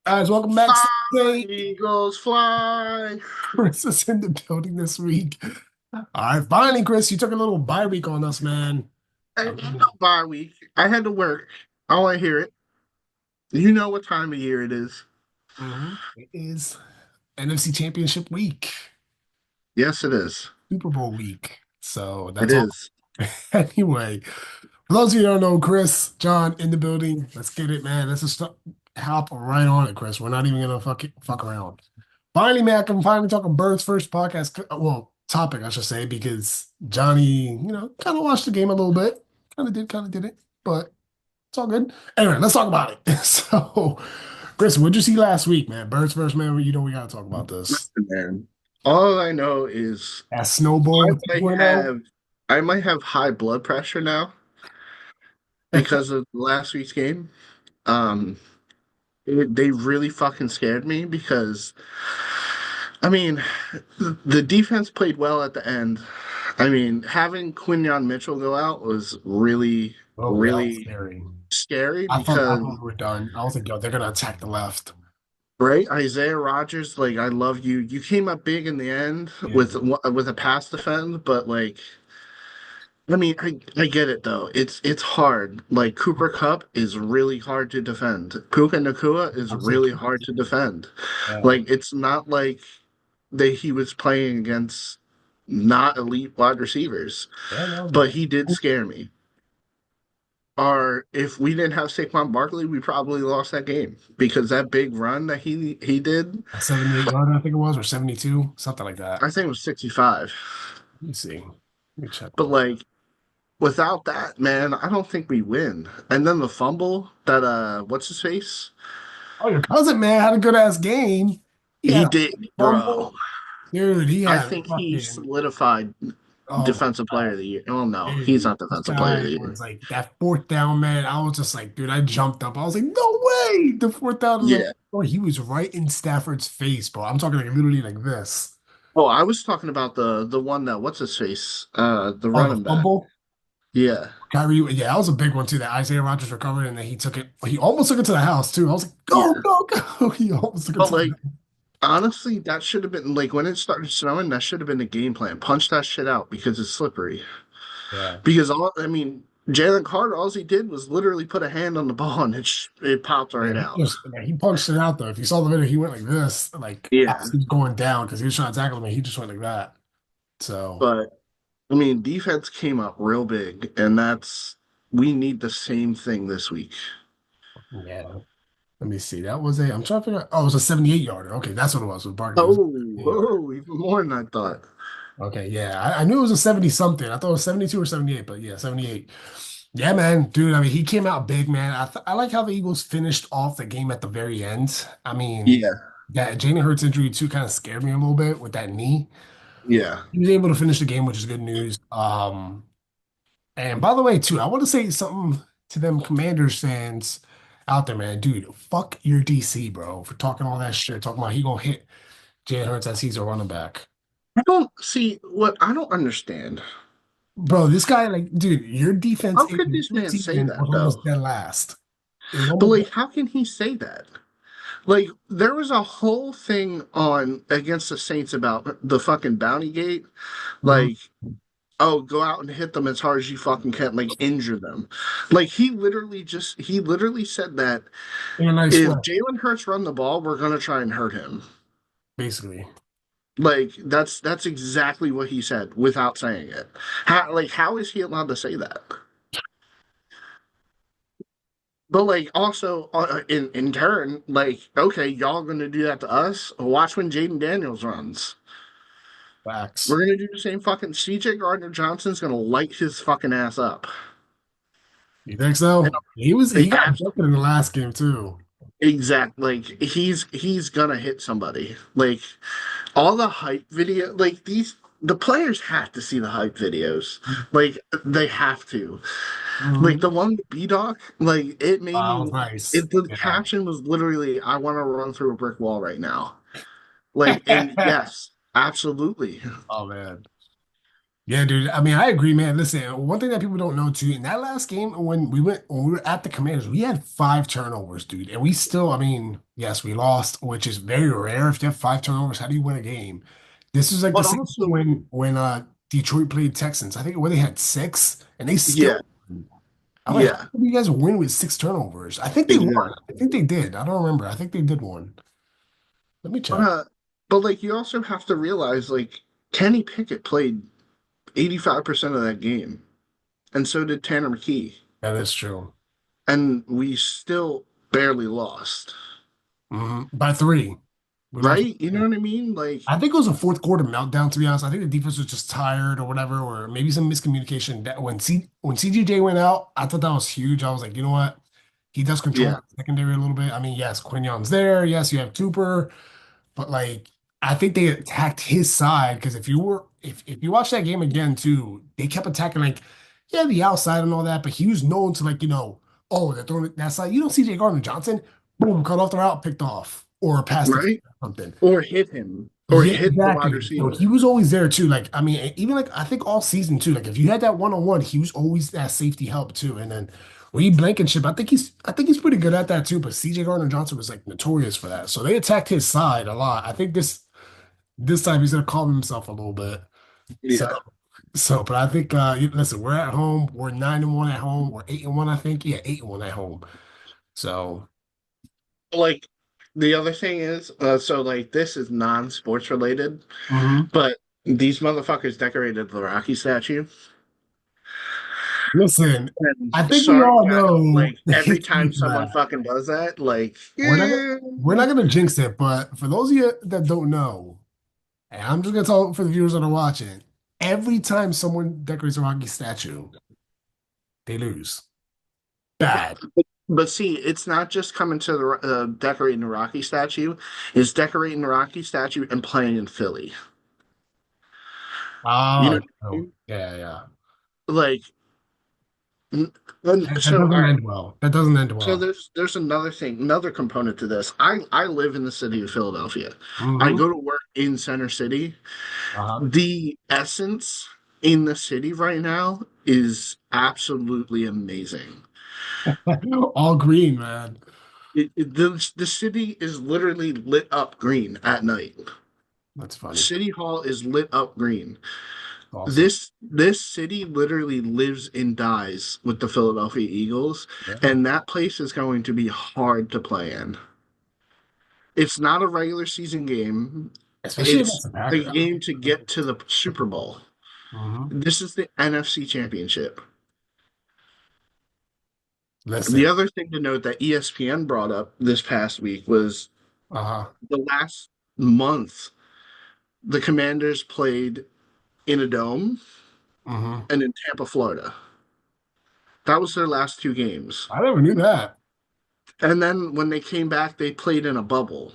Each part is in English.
Guys, welcome back. Fly, Sunday. Eagles fly. Chris is in the building this week. All right, finally, Chris, you took a little bye week on us, man. Hey, I no mean, bye week. I had to work. I want to hear it. You know what time of year it is. it is NFC Championship week, Yes, it is. Super Bowl week. So It that's all. is. Anyway, for those of you who don't know, Chris, John in the building. Let's get it, man. Let's just hop right on it, Chris. We're not even gonna fuck around. Finally, man, I can finally talk on Bird's first podcast. Well, topic, I should say, because Johnny, kind of watched the game a little bit. Kind of did it, but it's all good. Anyway, let's talk about it. So, Chris, what'd you see last week, man? Bird's first, man. You know we gotta talk about this. Listen, man. All I know is That I snowball might 2.0. have I might have high blood pressure now because of last week's game. Um, they really fucking scared me because I mean, the defense played well at the end. I mean, having Quinyon Mitchell go out was really, Oh, yeah, that was really scary. scary I because, thought we were done. I was like, yo, they're gonna attack the left. right, Isaiah Rogers, like I love you. You came up big in the end Yeah, with a pass defend, but like, I mean, I get it though. It's hard. Like Cooper Cup is really hard to defend. Puka Nakua is I was like, really hard to defend. yeah, Like it's not like that he was playing against not elite wide receivers, yeah, no, but no. he did scare me. Or if we didn't have Saquon Barkley, we probably lost that game because that big run that he did, A 78 yarder, I think it was, or 72, something like that. I think it was 65. Let me see. Let me check But real like without that, man, I don't think we win. And then the fumble that what's his face? Oh, your cousin, man, had a good ass game. He He had a did, bro. fumble. Dude, he I had think he fucking, solidified oh my defensive player God. of the year. Oh no, he's Dude, not this defensive player of guy the year. was like that fourth down, man. I was just like, dude, I jumped up. I was like, no way. The fourth down is like, Yeah. oh, he was right in Stafford's face, bro. I'm talking like literally like this. Oh, I was talking about the one that what's his face? The Oh, the running back. fumble. Yeah. Kyrie, yeah, that was a big one too. That Isaiah Rogers recovered and then he took it. He almost took it to the house too. I was like, go, Yeah. go, go. He almost took it But to the like honestly, that should have been like when it started snowing, that should have been the game plan. Punch that shit out because it's slippery. yeah. Because all I mean, Jalen Carter, all he did was literally put a hand on the ball and it popped Yeah, right he out. just yeah, he punched it out though. If you saw the video, he went like this, like Yeah. as he was going down because he was trying to tackle him. And he just went like that. So But I mean, defense came up real big, and that's we need the same thing this week. yeah, let me see. That was a. I'm trying to figure out. Oh, it was a 78 yarder. Okay, that's what it was. With Barkley, it was a 78 yarder. Oh, even more than I thought. Okay, yeah, I knew it was a 70 something. I thought it was 72 or 78, but yeah, 78. Yeah, man, dude. I mean, he came out big, man. I like how the Eagles finished off the game at the very end. I mean, Yeah. that Jalen Hurts injury too kind of scared me a little bit with that knee. Yeah. He was able to finish the game, which is good news. And by the way, too, I want to say something to them Commanders fans out there, man. Dude, fuck your DC, bro, for talking all that shit, talking about he gonna hit Jalen Hurts as he's a running back. I don't see what I don't understand. Bro, this guy, like, dude, your defense How in could the this regular man say season that was though? almost dead last. It was But almost like, how can he say that? Like, there was a whole thing on against the Saints about the fucking bounty gate. Mhm. Like, oh, go out and hit them as hard as you fucking can, like injure them. Like he literally said that In a nice if way, Jalen Hurts run the ball, we're gonna try and hurt him. basically. Like that's exactly what he said without saying it. How is he allowed to say that? But like also in turn, like okay, y'all gonna do that to us? Watch when Jaden Daniels runs. Facts. We're gonna do the same fucking CJ Gardner Johnson's gonna light his fucking ass up. You think so? And He got jumping in the last game too. exact like he's gonna hit somebody. Like all the hype video like these the players have to see the hype videos. Like they have to. Like Mhm. the one with B-Doc, like it made Wow, that was me nice. it the Yeah. caption was literally I want to run through a brick wall right now. Like and yes, absolutely. Oh man. Yeah, dude. I mean, I agree, man. Listen, one thing that people don't know too, in that last game when we were at the Commanders, we had 5 turnovers, dude. And we still, I mean, yes, we lost, which is very rare. If you have 5 turnovers, how do you win a game? This is like the But same thing also, when Detroit played Texans. I think where they had 6 and they yeah, still I'm like, how yeah, did you guys win with 6 turnovers? I think they won. I exactly. think they did. I don't remember. I think they did one. Let me But check. like you also have to realize like Kenny Pickett played 85% of that game, and so did Tanner McKee, That is true. and we still barely lost. By 3. We lost. Right? You know what I mean? Like, I think it was a fourth quarter meltdown, to be honest. I think the defense was just tired or whatever, or maybe some miscommunication. That when CGJ went out, I thought that was huge. I was like, you know what? He does control yeah, the secondary a little bit. I mean, yes, Quignon's there. Yes, you have Cooper. But like, I think they attacked his side because if you watch that game again too, they kept attacking like, yeah, the outside and all that, but he was known to like, oh, they're throwing it that side. You know, CJ Gardner Johnson, boom, cut off the route, picked off, or passed the right? something. Or hit him, or Yeah, hit the wide exactly. So he receiver. was always there too. Like, I mean, even like I think all season too. Like, if you had that one-on-one, he was always that safety help too. And then Reed Blankenship, I think he's pretty good at that too. But CJ Gardner Johnson was like notorious for that. So they attacked his side a lot. I think this time he's gonna calm himself a little bit. So Yeah. but I think listen, we're at home. We're 9-1 at home. We're 8-1, I think. Yeah, 8-1 at home. So Like the other thing is, so like this is non-sports related, mhm. but these motherfuckers decorated the Rocky statue. Listen, And I think we sorry, all guys, know like the every history time for someone that. fucking does that, like, We're not gonna jinx it, but for those of you that don't know, and I'm just gonna talk for the viewers that are watching, every time someone decorates a Rocky statue, they lose. Bad. but see, it's not just coming to the decorating the Rocky statue, it's decorating the Rocky statue and playing in Philly. You know Oh, what I no. mean? Yeah, yeah. Like, and That so all doesn't right, end well. That doesn't end so well. there's another thing, another component to this. I live in the city of Philadelphia. I Mm-hmm. go to work in Center City. Uh-huh. The essence in the city right now is absolutely amazing. All green, man. The city is literally lit up green at night. That's funny. City Hall is lit up green. Awesome. This city literally lives and dies with the Philadelphia Eagles, Yeah. and that place is going to be hard to play in. It's not a regular season game. Especially It's against the the Packers. game to get to the Super Bowl. Mm-hmm. This is the NFC Championship. The Listen. other thing to note that ESPN brought up this past week was Uh-huh. the last month the Commanders played in a dome Mm-hmm. and in Tampa, Florida. That was their last 2 games. I never knew that. And then when they came back, they played in a bubble.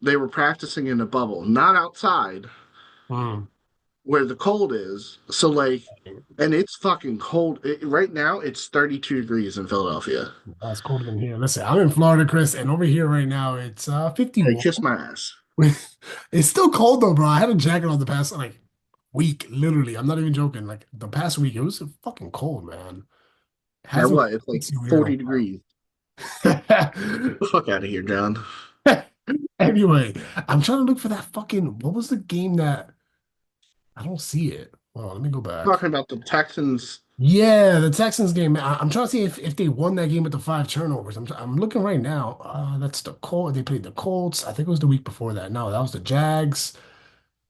They were practicing in a bubble, not outside Mm. where the cold is. So, like, and it's fucking cold. Right now, it's 32 degrees in Philadelphia. That's colder than here. Listen, I'm in Florida, Chris, and over here right now it's Hey, 51. kiss my ass. It's still cold though, bro. I had a jacket on the past like week, literally. I'm not even joking. Like the past week, it was fucking cold, man. It At hasn't what? It's like hit you here in 40 degrees. a Get the fuck out of here, John. while. Anyway, I'm trying to look for that fucking what was the game that I don't see it. Well, let me go back. Talking about the Texans. Yeah, the Texans game. I'm trying to see if they won that game with the 5 turnovers. I'm looking right now. That's the Colts. They played the Colts. I think it was the week before that. No, that was the Jags.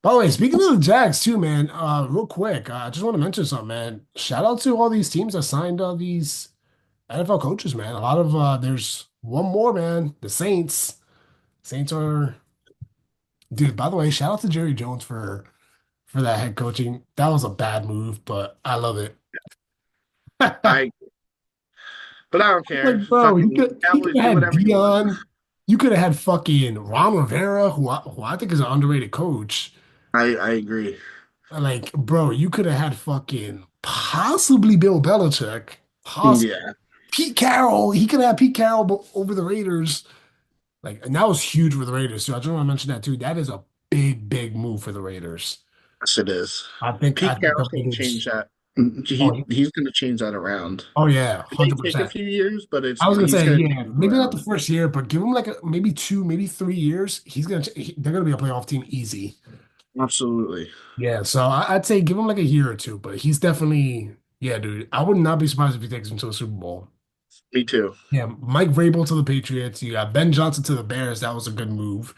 By the way, speaking of the Jags too, man, real quick, I just want to mention something, man. Shout out to all these teams that signed these NFL coaches, man. A lot of there's one more, man. The Saints. Saints are, dude. By the way, shout out to Jerry Jones for that head coaching. That was a bad move, but I love it. I, but I don't care. Like, bro, Fucking he could Cowboys, have do had whatever you want. Dion. You could have had fucking Ron Rivera, who I think is an underrated coach. I agree. Like, bro, you could have had fucking possibly Bill Belichick, possibly Yeah. Pete Carroll. He could have had Pete Carroll over the Raiders. Like, and that was huge for the Raiders too. I just want to mention that too. That is a big, big move for the Raiders. Yes, it is. I Pete think the Carroll's going to change Raiders. that. Oh, He's going to change that around. oh yeah, It may take a 100%. few years, but I was gonna he's say, going to yeah, change it maybe not the around. first year, but give him like maybe 2, maybe 3 years. They're gonna be a playoff team easy. Absolutely. Yeah, so I'd say give him like a year or two, but he's definitely, yeah, dude. I would not be surprised if he takes him to a Super Bowl. Me too. Yeah, Mike Vrabel to the Patriots. You got Ben Johnson to the Bears. That was a good move.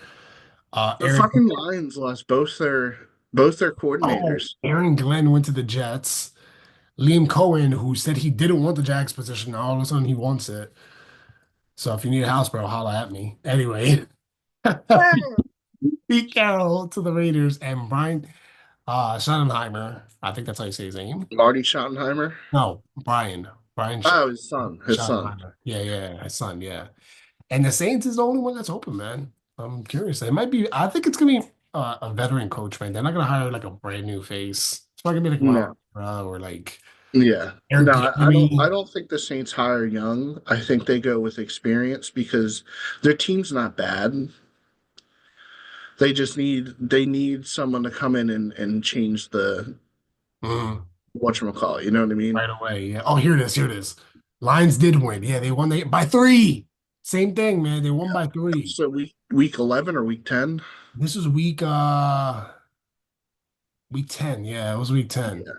The Aaron, fucking Lions lost both their oh, coordinators. Aaron Glenn went to the Jets. Liam Cohen, who said he didn't want the Jags position, now all of a sudden he wants it. So if you need a house, bro, holla at me. Anyway, Pete Carroll to the Raiders and Brian Schottenheimer. I think that's how you say his name. Marty Schottenheimer. No, Brian Oh, his son. His son. Schottenheimer. Yeah, yeah, his son. Yeah, and the Saints is the only one that's open, man. I'm curious. It might be. I think it's gonna be a veteran coach, man. They're not gonna hire like a brand new face. It's not gonna be like Ron No. Rivera or like Yeah. Eric No, I don't. I Bieniemy. don't think the Saints hire young. I think they go with experience because their team's not bad. They need someone to come in and change the Mhm. whatchamacallit. You know what I mean? Right away. Yeah. Oh, here it is. Here it is. Lions did win. Yeah, they won by 3. Same thing, man. They won by 3. So week 11 or week 10? This was week 10. Yeah, it was week 10. Yeah.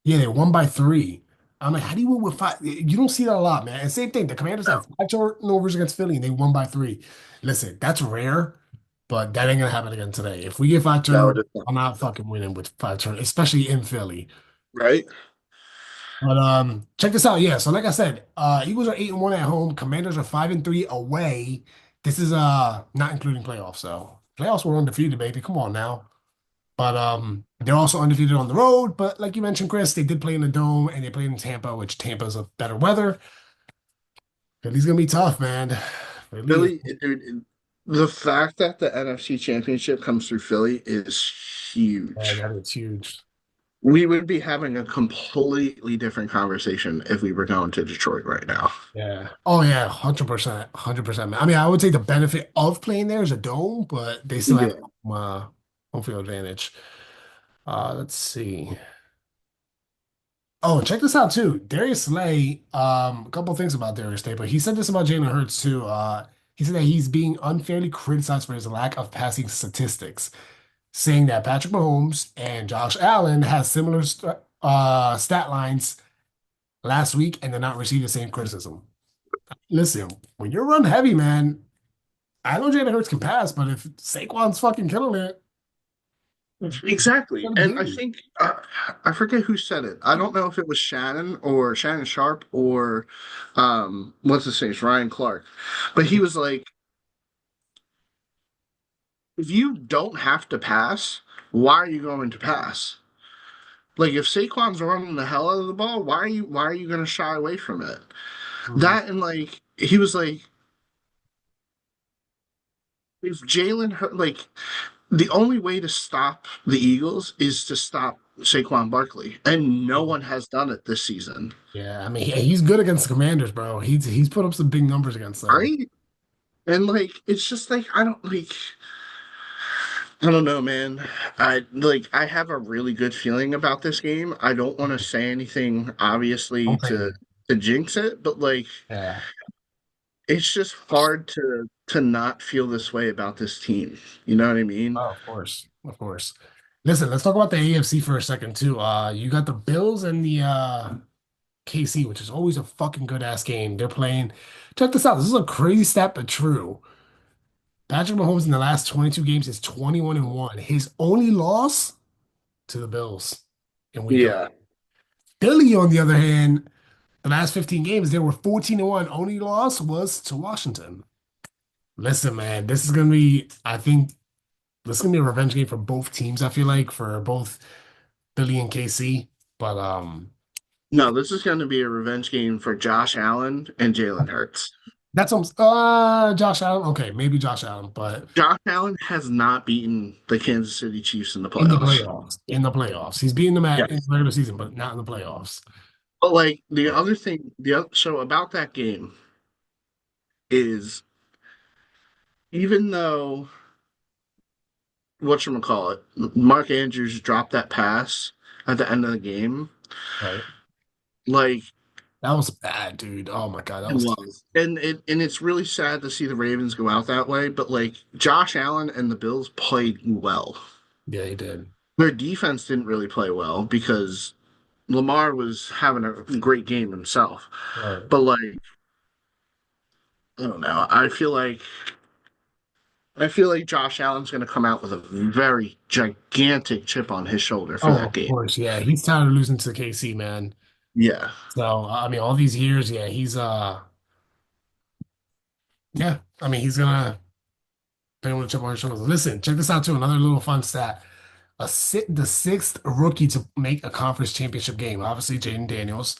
Yeah, they won by 3. I'm like, how do you win with 5? You don't see that a lot, man. And same thing. The Commanders No. had 5 turnovers against Philly and they won by 3. Listen, that's rare, but that ain't gonna happen again today. If we get 5 turnovers, No, it is not. I'm not fucking winning with 5 turnovers, especially in Philly. Right? But check this out. Yeah, so like I said, Eagles are 8-1 at home. Commanders are 5-3 away. This is not including playoffs, so playoffs were undefeated, baby. Come on now. But they're also undefeated on the road. But like you mentioned, Chris, they did play in the dome and they played in Tampa, which Tampa's a better weather. Philly's gonna be tough, man. Philly is, Philly, dude, the fact that the NFC Championship comes through Philly is yeah, huge. that is huge. We would be having a completely different conversation if we were going to Detroit right now. Yeah. Oh yeah, 100%, 100%. I mean, I would say the benefit of playing there is a dome, but they still have Yeah. home field advantage. Let's see. Oh, check this out too. Darius Slay, a couple things about Darius Slay, but he said this about Jalen Hurts too. He said that he's being unfairly criticized for his lack of passing statistics, saying that Patrick Mahomes and Josh Allen has similar stat lines last week and they're not receiving the same criticism. Listen, when you're run heavy, man, I know Jalen Hurts can pass, but if Saquon's fucking killing it, it's Exactly. gonna And get I you. think I forget who said it. I don't know if it was Shannon or Shannon Sharp or what's his name, Ryan Clark. But he was like, if you don't have to pass, why are you going to pass? Like if Saquon's running the hell out of the ball, why are you going to shy away from it? Mhm. That and like he was like if like the only way to stop the Eagles is to stop Saquon Barkley, and no one has done it this season. Yeah, I mean he's good against the Commanders, bro. He's put up some big numbers against them. Right? And like it's just like I don't know, man. I have a really good feeling about this game. I don't want to say anything obviously Don't say to anything. to jinx it, but like Yeah. it's just hard to not feel this way about this team. You know what I mean? Oh, of course. Of course. Listen, let's talk about the AFC for a second too. You got the Bills and the KC, which is always a fucking good ass game. They're playing. Check this out. This is a crazy stat, but true. Patrick Mahomes in the last 22 games is 21-1. His only loss to the Bills in week 11. Yeah. Philly, on the other hand, the last 15 games, they were 14-1. Only loss was to Washington. Listen, man, this is gonna be, I think this is gonna be a revenge game for both teams, I feel like, for both Philly and KC. But No, this is going to be a revenge game for Josh Allen and Jalen Hurts. that's Josh Allen. Okay, maybe Josh Allen, but Josh Allen has not beaten the Kansas City Chiefs in the in the playoffs. playoffs. In the playoffs. He's beating them in the Yes. regular season, but not in the playoffs. But like the other thing, so about that game is even though whatchamacallit, Mark Andrews dropped that pass at the end of the game. Right. Like That was bad, dude. Oh my God, that it was. was. And it's really sad to see the Ravens go out that way, but like Josh Allen and the Bills played well. Yeah, he did. Their defense didn't really play well because Lamar was having a great game himself. Right. But like, I don't know. I feel like Josh Allen's going to come out with a very gigantic chip on his shoulder for Oh, that of game. course. Yeah, he's tired of losing to KC, man. Yeah. So I mean, all these years, yeah, yeah. I mean, he's gonna play with a chip on his shoulders. Listen, check this out too. Another little fun stat. The sixth rookie to make a conference championship game. Obviously, Jaden Daniels.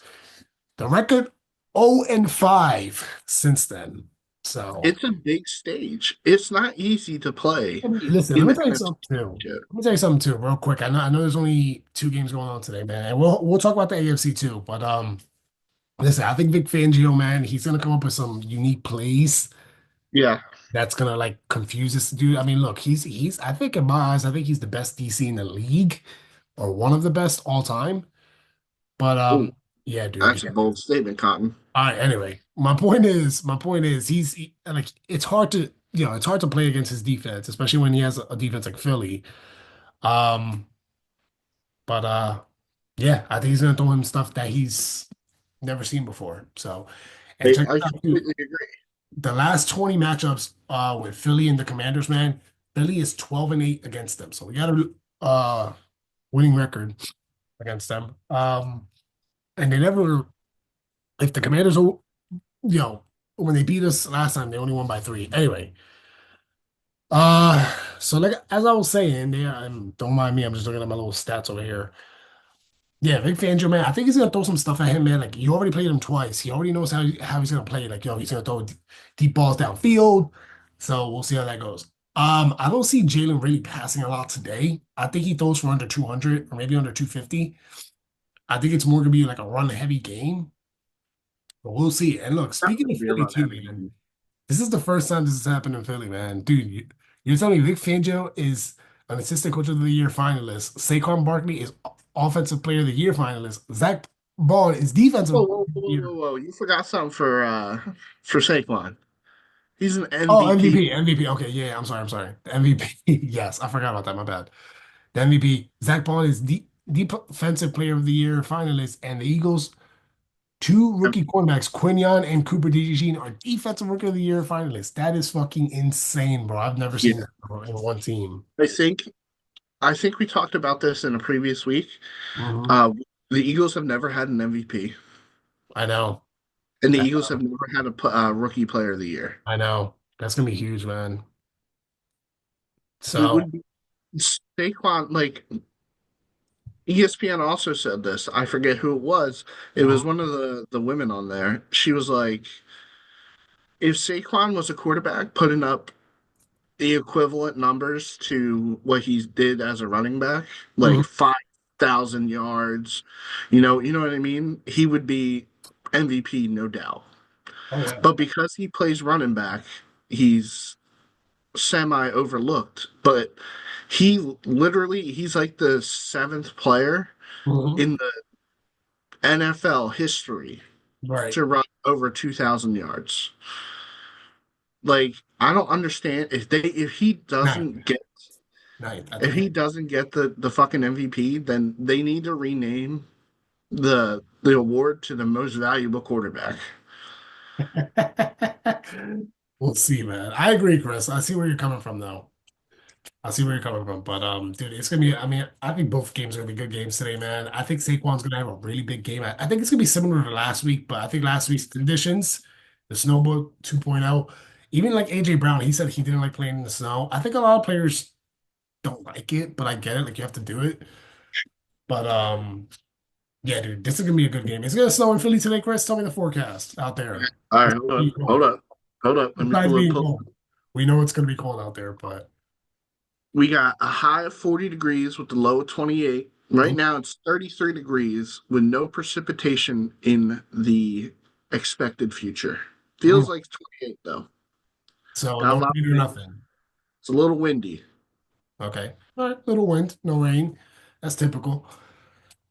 The record 0-5 since then. So It's a big stage. It's not easy to play listen, let in me the tell you NFC something too. Championship. Let me tell you something too, real quick. I know there's only two games going on today, man. And we'll talk about the AFC too. But listen, I think Vic Fangio, man, he's gonna come up with some unique plays Yeah. that's gonna like confuse this dude. I mean, look, he's I think in my eyes, I think he's the best DC in the league or one of the best all time. But Ooh, yeah, dude. that's a Yeah. bold statement, Cotton. All right, anyway, my point is like it's hard to it's hard to play against his defense, especially when he has a defense like Philly. Um, but yeah, I think he's gonna throw him stuff that he's never seen before. So, and check I it out too. completely agree. The last 20 matchups with Philly and the Commanders, man, Philly is 12-8 against them. So we got a winning record against them. And they never if the Commanders when they beat us last time, they only won by three. Anyway, so like as I was saying, don't mind me, I'm just looking at my little stats over here. Yeah, Vic Fangio, man, I think he's gonna throw some stuff at him, man. Like you already played him twice. He already knows how he's gonna play. Like, he's gonna throw deep balls downfield. So we'll see how that goes. I don't see Jalen really passing a lot today. I think he throws for under 200 or maybe under 250. I think it's more gonna be like a run heavy game, but we'll see. And look, speaking Definitely of be a Philly run too, heavy man, game. this is the first time this has happened in Philly, man. Dude, you're telling me Vic Fangio is an assistant coach of the year finalist. Saquon Barkley is offensive player of the year finalist. Zach Ball is defensive Whoa, player whoa, of the whoa, year. whoa, whoa! You forgot something for Saquon. He's an Oh, MVP. MVP. Okay, yeah, I'm sorry. The MVP. Yes, I forgot about that. My bad. The MVP. Zach Ball is defensive player of the year finalist, and the Eagles' two rookie cornerbacks, Quinion and Cooper DeJean, are defensive rookie of the year finalists. That is fucking insane, bro. I've never Yeah, seen that bro, in one team. I think I think we talked about this in a previous week. Mhm. Uh, the Eagles have never had an MVP, I know. and the I Eagles have know. never had a rookie player of the year. I know. That's gonna be huge, man. It So, would be Saquon. Like ESPN also said this. I forget who it was. It was mhm, one of the women on there. She was like, if Saquon was a quarterback putting up the equivalent numbers to what he did as a running back, mhm. like 5,000 yards, you know what I mean? He would be MVP, no doubt. Oh yeah. But because he plays running back, he's semi overlooked. But he's like the seventh player Mhm. in the NFL history Right. to run over 2,000 yards. Like, I don't understand if he Ninth. doesn't get Ninth. I If think he doesn't get the fucking MVP, then they need to rename the award to the most valuable quarterback. we'll see, man. I agree, Chris. I see where you're coming from, though. I see where you're coming from, but dude, it's gonna be. I mean, I think both games are gonna be good games today, man. I think Saquon's gonna have a really big game. I think it's gonna be similar to last week, but I think last week's conditions, the snowball 2.0, even like AJ Brown, he said he didn't like playing in the snow. I think a lot of players don't like it, but I get it. Like you have to do it. But yeah, dude, this is gonna be a good game. It's gonna snow in Philly today, Chris. Tell me the forecast out there. All right, hold up, Besides hold up, hold up. Let me pull being up. cold, we know it's gonna be cold out there, but We got a high of 40 degrees with the low of 28. Right now it's 33 degrees with no precipitation in the expected future. Feels like 28 though. so Got a no lot rain of or wind. nothing. It's a little windy. Okay. All right. Little wind, no rain. That's typical.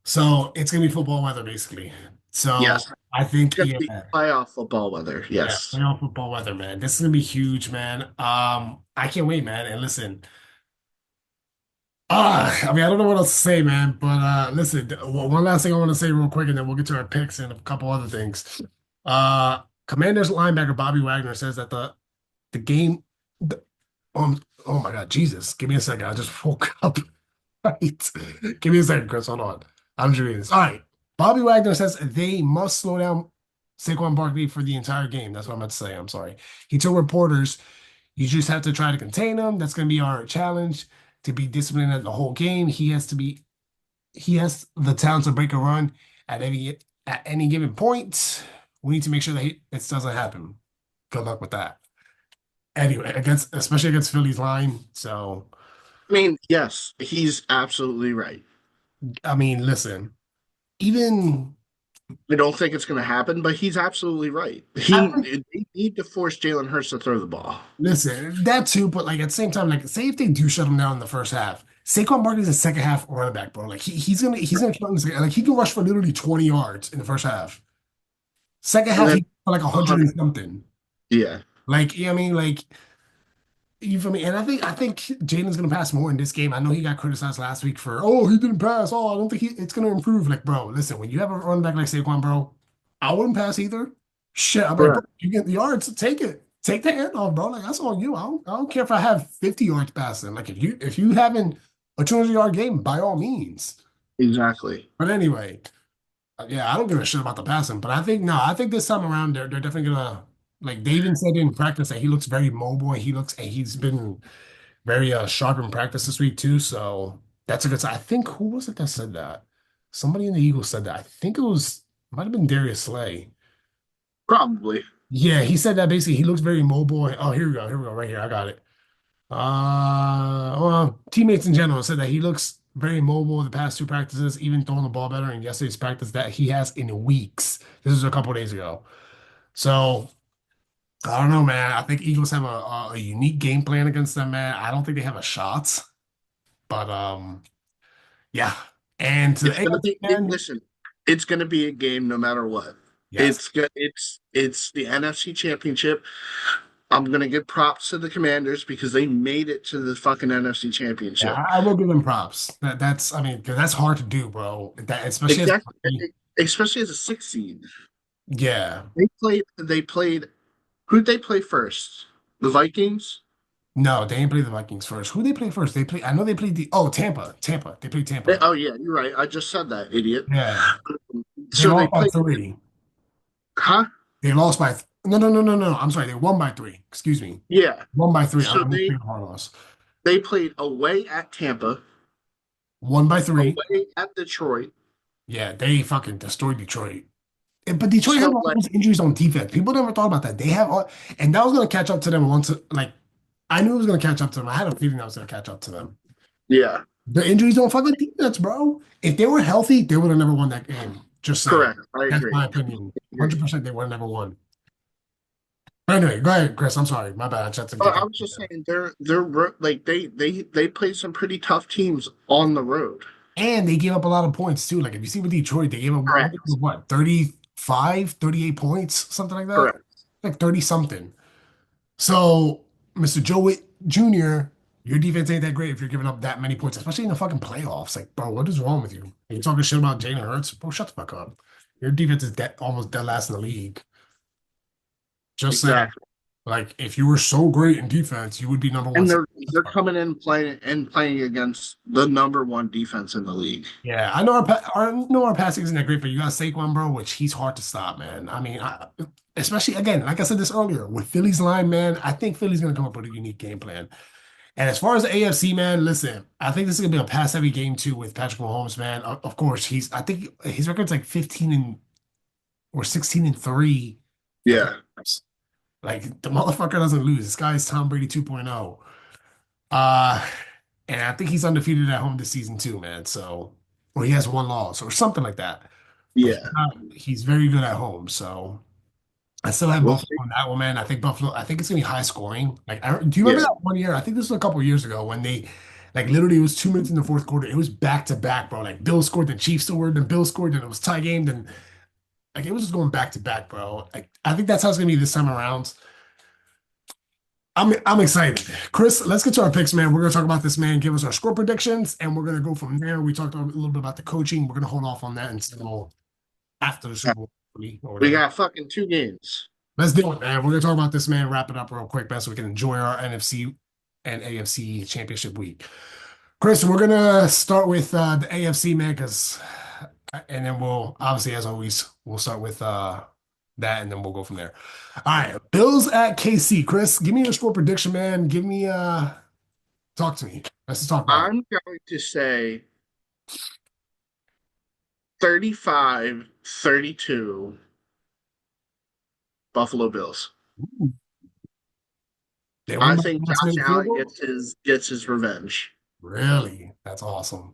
So it's gonna be football weather basically. So Yes. I It's think, gonna yeah, be playoff football weather. yeah, Yes. playoff football weather, man. This is gonna be huge, man. I can't wait, man. And listen, I mean, I don't know what else to say, man. But listen, one last thing I want to say real quick, and then we'll get to our picks and a couple other things. Commanders linebacker Bobby Wagner says that the game, the, oh my God, Jesus, give me a second. I just woke up. Right. Give me a second, Chris. Hold on. I'm just reading this. All right. Bobby Wagner says they must slow down Saquon Barkley for the entire game. That's what I'm about to say. I'm sorry. He told reporters, "You just have to try to contain him. That's going to be our challenge to be disciplined at the whole game. He has the talent to break a run at any given point. We need to make sure that it doesn't happen. Good luck with that. Anyway, especially against Philly's line. So, I mean, yes, he's absolutely right. I mean, listen, even I don't think it's going to happen, but he's absolutely right. I think They need to force Jalen Hurts to throw the ball. listen, that too, but like at the same time, like say if they do shut him down in the first half, Saquon Barkley's a second half running back, bro. Like he's gonna kill him. Like he can rush for literally 20 yards in the first half. Second And half, then he for like 100 100. and something. Yeah. Like, you know what I mean? Like, you feel me? And I think Jaden's gonna pass more in this game. I know he got criticized last week for, oh, he didn't pass. Oh, I don't think it's gonna improve. Like, bro, listen, when you have a running back like Saquon, bro, I wouldn't pass either. Shit, I'm like, bro, Correct. you get the yards, take it. Take the hand off, bro. Like, that's on you. I don't care if I have 50 yards passing. Like, if you having a 200-yard game, by all means. Exactly. But anyway, yeah, I don't give a shit about the passing. But I think no, I think this time around they're definitely gonna like David said in practice that he looks very mobile and he's been very sharp in practice this week too. So that's a good sign. I think who was it that said that? Somebody in the Eagles said that. I think might have been Darius Slay. Probably. Yeah, he said that basically he looks very mobile. Oh, here we go. Here we go. Right here. I got it. Well, teammates in general said that he looks very mobile the past two practices, even throwing the ball better in yesterday's practice that he has in weeks. This was a couple days ago. So I don't know, man. I think Eagles have a unique game plan against them, man. I don't think they have a shot, but yeah. And to the It's gonna AFC, be man, listen, it's gonna be a game no matter what. yes. It's the NFC Championship. I'm gonna give props to the Commanders because they made it to the fucking NFC Yeah, Championship. I will give them props. I mean, 'cause that's hard to do, bro. That especially as Exactly. Especially as a sixth seed. yeah. They played who'd they play first? The Vikings? No, they didn't play the Vikings first. Who they play first? I know they played Tampa. Tampa. They played Tampa. Oh yeah, you're right. I just said that, idiot. Yeah. They So they lost by played, three. huh? They lost by no, no, no, no, no. I'm sorry. They won by three. Excuse me. Yeah. Won by three. So I'm thinking of hard loss. they played away at Tampa, Won by three. away at Detroit. Yeah, they fucking destroyed Detroit. But Detroit had So all like, those injuries on defense. People never thought about that. They have all, and that was going to catch up to them once. Like, I knew it was going to catch up to them. I had a feeling that was going to catch up to them. yeah, The injuries don't fucking defense, bro. If they were healthy, they would have never won that game. Just saying. correct. I That's agree. my I opinion. agree. 100% they would have never won. But anyway, go ahead, Chris. I'm sorry. My bad. I just had to get I that. was just saying like they played some pretty tough teams on the road. And they gave up a lot of points too. Like if you see with Detroit, they gave up I think it Correct. was what, 35, 38 points, something like that. Correct. Like 30 something. So, Mr. Joe Witt Jr., your defense ain't that great if you're giving up that many points, especially in the fucking playoffs. Like, bro, what is wrong with you? Are you talking shit about Jalen Hurts? Bro, shut the fuck up. Your defense is almost dead last in the league. Just saying. Exactly. Like, if you were so great in defense, you would be number one. And Shut the they're fuck up. coming in playing against the number one defense in the league. Yeah, I know our passing isn't that great, but you got Saquon, bro, which he's hard to stop, man. I mean, especially again, like I said this earlier, with Philly's line, man, I think Philly's gonna come up with a unique game plan. And as far as the AFC, man, listen, I think this is gonna be a pass-heavy game too with Patrick Mahomes, man. Of course, I think his record's like 15 and or 16 and 3 at the Yeah. like the motherfucker doesn't lose. This guy's Tom Brady 2.0. Uh, and I think he's undefeated at home this season too, man. So, or he has one loss or something like that. But Yeah. he's very good at home. So I still have We'll Buffalo see. on that one, man. I think it's gonna be high scoring. Like, do you remember Yeah. that one year? I think this was a couple years ago when Like literally, it was 2 minutes in the fourth quarter. It was back to back, bro. Like Bill scored, then Chiefs scored, then Bill scored, then it was tie game, then like it was just going back to back, bro. Like I think that's how it's gonna be this time around. I'm excited. Chris, let's get to our picks, man. We're gonna talk about this, man. Give us our score predictions, and we're gonna go from there. We talked a little bit about the coaching. We're gonna hold off on that until after the Super Bowl or We whatever. got fucking two games. Let's do it, man. We're gonna talk about this, man. Wrap it up real quick, man, so we can enjoy our NFC and AFC championship week. Chris, we're gonna start with the AFC, man, because and then we'll obviously, as always, we'll start with that, and then we'll go from there. All right, Bills at KC. Chris, give me your score prediction, man. Give me talk to me. Let's just talk about it. I'm going to say 35-32 Buffalo Bills. They win I by think last Josh minute field Allen goal. gets his revenge. Really? That's awesome.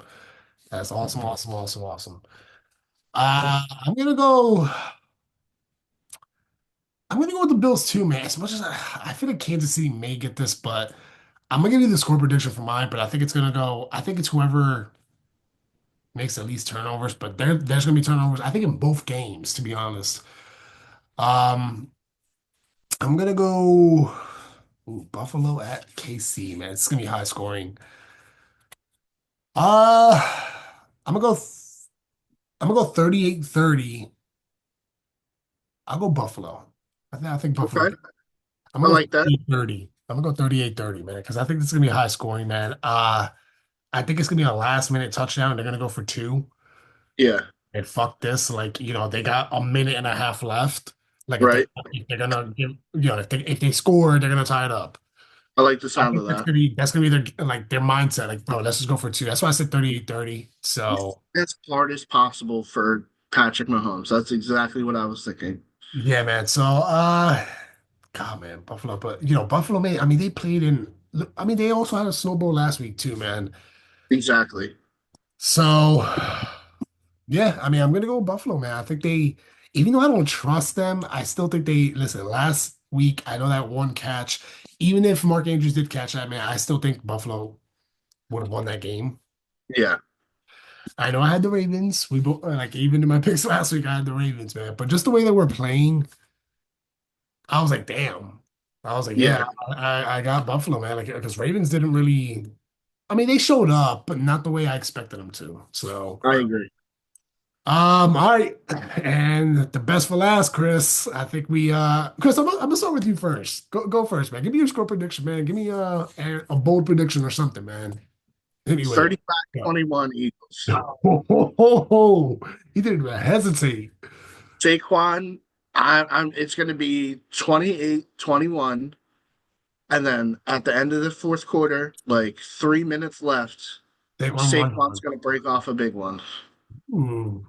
That's awesome, awesome, awesome, awesome. I'm gonna go. I'm gonna go with the Bills too, man. As much as I feel like Kansas City may get this, but I'm gonna give you the score prediction for mine. But I think it's gonna go. I think it's whoever makes the least turnovers. But there's gonna be turnovers. I think in both games, to be honest. Um, I'm gonna go. Ooh, Buffalo at KC, man. It's gonna be high scoring. Uh, I'm gonna go. I'm gonna go 38-30. I'll go Buffalo. I think Buffalo. Okay. I'm I gonna go like that. 38-30. I'm gonna go 38-30, man, because I think this is gonna be high scoring, man. I think it's gonna be a last minute touchdown. They're gonna go for two. Yeah. And fuck this. Like, they got a minute and a half left. Like Right. if they're gonna give, if they score, they're gonna tie it up. I like the I sound think of that's that. gonna be their mindset. Like, bro, let's just go for two. That's why I said 38-30. So As hard as possible for Patrick Mahomes. That's exactly what I was thinking. yeah, man. So God, man, Buffalo, but Buffalo, man, I mean, they played in, I mean, they also had a snowball last week too, man. Exactly. So, yeah, I mean, I'm gonna go with Buffalo, man. I think even though I don't trust them, I still think listen, last week, I know that one catch, even if Mark Andrews did catch that, man, I still think Buffalo would have won that game. Yeah. I know I had the Ravens. We both, like, even in my picks last week, I had the Ravens, man. But just the way they were playing, I was like, damn. I was like, yeah, Yeah. I got Buffalo, man. Like, because Ravens didn't really, I mean, they showed up, but not the way I expected them to. So, I agree. all right. And the best for last, Chris. I think Chris, I'm gonna start with you first. Go first, man. Give me your score prediction, man. Give me a bold prediction or something, man. Hit me with it. Go. 35-21 Eagles. He didn't even hesitate. Saquon, it's going to be 28-21. And then at the end of the fourth quarter, like 3 minutes left, Take Saquon's one. going to break off a big one. Ooh.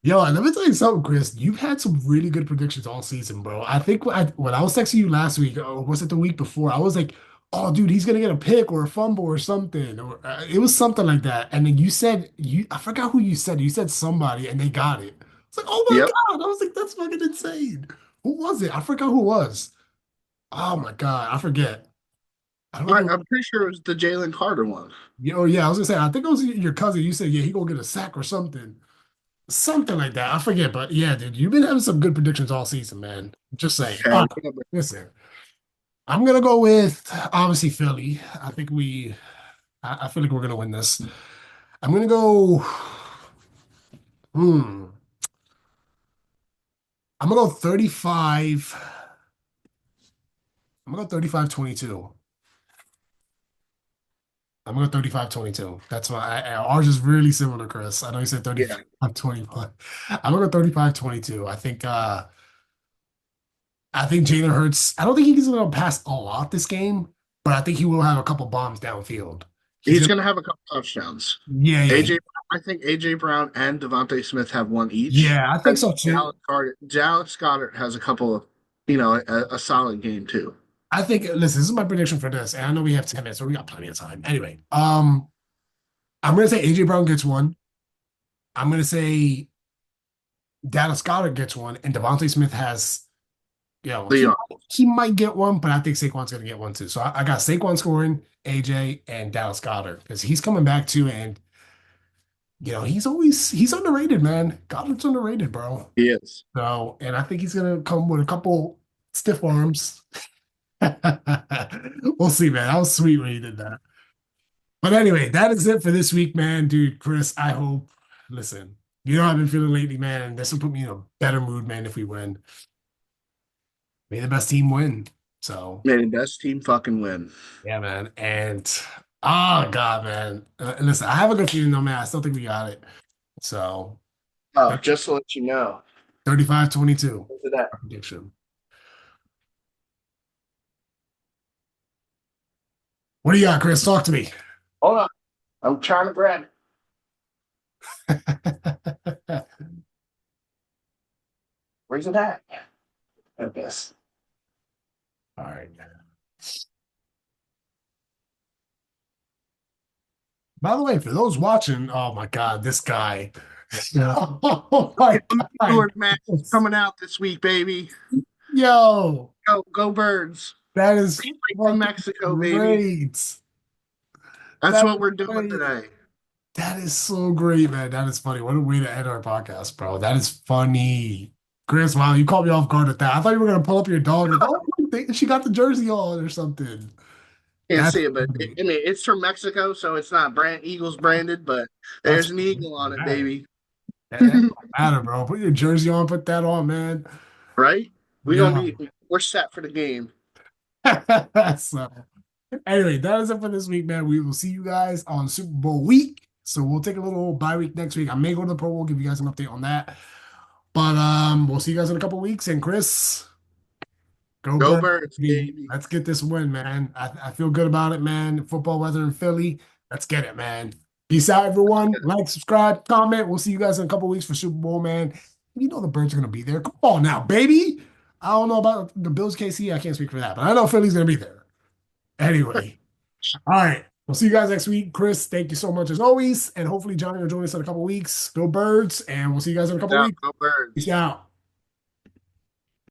Yo, and let me tell you something, Chris. You've had some really good predictions all season, bro. I think when I was texting you last week, or was it the week before? I was like, "Oh, dude, he's gonna get a pick or a fumble or something," or it was something like that. And then I forgot who you said. You said somebody, and they got it. It's like, "Oh my Yep. God!" I was like, "That's fucking insane." Who was it? I forgot who it was. Oh my God, I forget. I don't I, know. I'm pretty sure it was the Jalen Carter one. Oh yeah, I was gonna say. I think it was your cousin. You said, "Yeah, he gonna get a sack or something." Something like that. I forget, but yeah, dude, you've been having some good predictions all season, man. Just saying. Yeah, All right, listen, I'm gonna go with obviously Philly. I feel like we're gonna win this. I'm gonna go. Hmm. I'm gonna go 35. I'm gonna go 35-22. I'm gonna go 35-22. That's ours is really similar, Chris. I know you said yeah. 35-21. I'm gonna go 35-22. I think Jalen Hurts, I don't think he's going to pass a lot this game, but I think he will have a couple bombs downfield. He's He's going to, going to have a couple touchdowns. yeah, yeah, AJ, I think AJ Brown and Devontae Smith have one each. yeah, I think And so too. Dallas Goddard has a couple of, a solid game too. I think, listen, this is my prediction for this, and I know we have 10 minutes, so we got plenty of time. Anyway, I'm going to say AJ Brown gets one. I'm going to say Dallas Goddard gets one, and Devontae Smith has, The he, yards. he might get one, but I think Saquon's going to get one too. So I got Saquon scoring, AJ, and Dallas Goddard because he's coming back too. And, he's underrated, man. Goddard's underrated, bro. He is. So, and I think he's going to come with a couple stiff arms. We'll see, man. That was sweet when he did that. But anyway, that is it for this week, man. Dude, Chris, I hope, listen, I've been feeling lately, man, and this will put me in a better mood, man, if we win. May the best team win. So, May the best team fucking win. yeah, man. And, oh, God, man. Listen, I have a good feeling, though, man. I still think we got it. So, Oh, just to let you know. 35-22. Look at that. Our prediction. What do you got, Chris? Talk to me. Hold on. I'm trying to grab it. Where's it at? I guess. All right. By the way, for those watching, oh my God, this guy. Oh my God. Stewart match is coming out this week, baby. Yo, Go birds. that is Straight from fucking Mexico, baby. great. That's That what is we're doing great. today. That is so great, man. That is funny. What a way to end our podcast, bro. That is funny. Chris, wow, you caught me off guard at that. I thought you were gonna pull up your dog like, oh, she got the jersey on or something. Can't That's see it, but I mean, it's from Mexico, so it's not Eagles branded, but that's there's an eagle on it, matter. baby. That don't matter, bro. Put your jersey on, put that on, man. Right? Yeah. We're set for the game. So anyway, that is it for this week, man. We will see you guys on Super Bowl week. So we'll take a little bye week next week. I may go to the Pro Bowl, give you guys an update on that. But we'll see you guys in a couple weeks. And Chris, go Go Birds. birds, baby. Let's get this win, man. I feel good about it, man. Football weather in Philly. Let's get it, man. Peace out, everyone. Like, subscribe, comment. We'll see you guys in a couple weeks for Super Bowl, man. You know the Birds are gonna be there. Come on now, baby. I don't know about the Bills KC. I can't speak for that, but I know Philly's gonna be there. Anyway, all right. We'll see you guys next week. Chris, thank you so much as always. And hopefully Johnny will join us in a couple weeks. Go Birds, and we'll see you guys in a couple Out, weeks. go Peace birds. out.